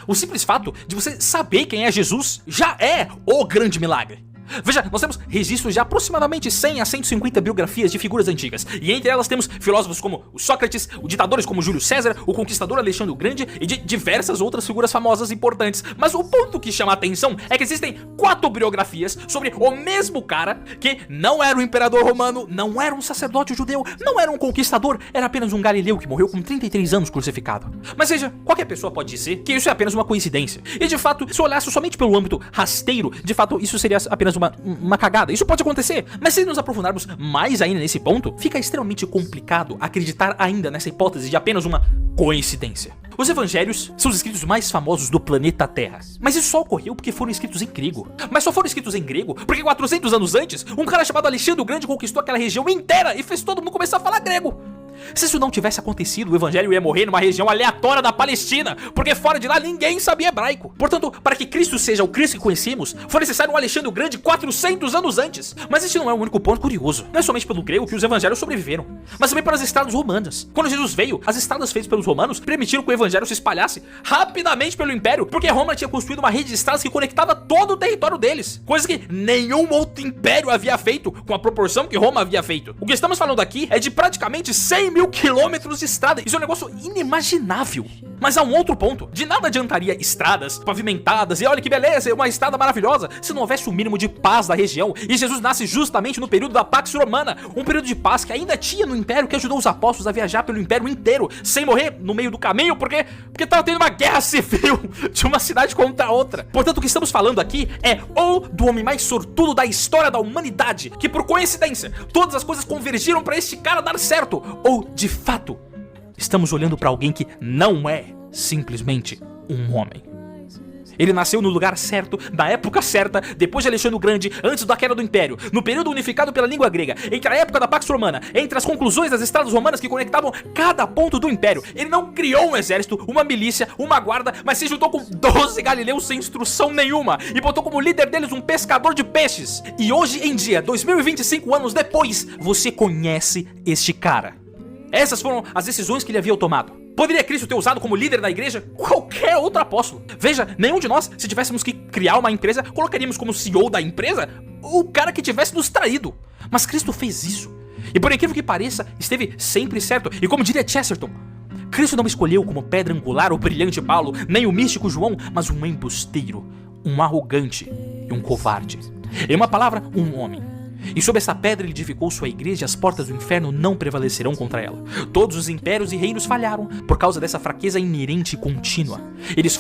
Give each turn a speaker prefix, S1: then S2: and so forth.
S1: O simples fato de você saber quem é Jesus já é o grande milagre. Veja, nós temos registros de aproximadamente 100 a 150 biografias de figuras antigas, e entre elas temos filósofos como o Sócrates, ditadores como Júlio César, o conquistador Alexandre o Grande e de diversas outras figuras famosas e importantes. Mas o ponto que chama a atenção é que existem 4 biografias sobre o mesmo cara que não era um imperador romano, não era um sacerdote judeu, não era um conquistador, era apenas um galileu que morreu com 33 anos crucificado. Mas veja, qualquer pessoa pode dizer que isso é apenas uma coincidência. E de fato, se olhasse somente pelo âmbito rasteiro, de fato isso seria apenas uma cagada. Isso pode acontecer, mas se nos aprofundarmos mais ainda nesse ponto, fica extremamente complicado acreditar ainda nessa hipótese de apenas uma coincidência. Os evangelhos são os escritos mais famosos do planeta Terra, mas isso só ocorreu porque foram escritos em grego. Mas só foram escritos em grego porque 400 anos antes, um cara chamado Alexandre o Grande conquistou aquela região inteira e fez todo mundo começar a falar grego. Se isso não tivesse acontecido, o evangelho ia morrer numa região aleatória da Palestina, porque fora de lá ninguém sabia hebraico. Portanto, para que Cristo seja o Cristo que conhecemos, foi necessário um Alexandre o Grande 400 anos antes. Mas este não é o único ponto curioso. Não é somente pelo grego que os evangelhos sobreviveram, mas também pelas estradas romanas. Quando Jesus veio, as estradas feitas pelos romanos permitiram que o evangelho se espalhasse rapidamente pelo império, porque Roma tinha construído uma rede de estradas que conectava todo o território deles, coisa que nenhum outro império havia feito com a proporção que Roma havia feito. O que estamos falando aqui é de praticamente 100 mil quilômetros de estrada. Isso é um negócio inimaginável. Mas há um outro ponto. De nada adiantaria estradas pavimentadas e olha que beleza, é uma estrada maravilhosa, se não houvesse o mínimo de paz da região. E Jesus nasce justamente no período da Pax Romana, um período de paz que ainda tinha no império, que ajudou os apóstolos a viajar pelo império inteiro, sem morrer no meio do caminho, porque tava tendo uma guerra civil de uma cidade contra outra. Portanto, o que estamos falando aqui é ou do homem mais sortudo da história da humanidade, que por coincidência, todas as coisas convergiram para este cara dar certo, ou de fato, estamos olhando para alguém que não é simplesmente um homem. Ele nasceu no lugar certo, na época certa, depois de Alexandre o Grande, antes da queda do Império, no período unificado pela língua grega, entre a época da Pax Romana, entre as conclusões das estradas romanas que conectavam cada ponto do Império. Ele não criou um exército, uma milícia, uma guarda, mas se juntou com 12 galileus sem instrução nenhuma e botou como líder deles um pescador de peixes. E hoje em dia, 2025 anos depois, você conhece este cara. Essas foram as decisões que ele havia tomado. Poderia Cristo ter usado como líder da igreja qualquer outro apóstolo? Veja, nenhum de nós, se tivéssemos que criar uma empresa, colocaríamos como CEO da empresa o cara que tivesse nos traído. Mas Cristo fez isso. E por incrível que pareça, esteve sempre certo. E como diria Chesterton, Cristo não escolheu como pedra angular o brilhante Paulo, nem o místico João, mas um embusteiro, um arrogante e um covarde. Em uma palavra, um homem. E sob essa pedra ele edificou sua igreja e as portas do inferno não prevalecerão contra ela. Todos os impérios e reinos falharam por causa dessa fraqueza inerente e contínua. Eles foram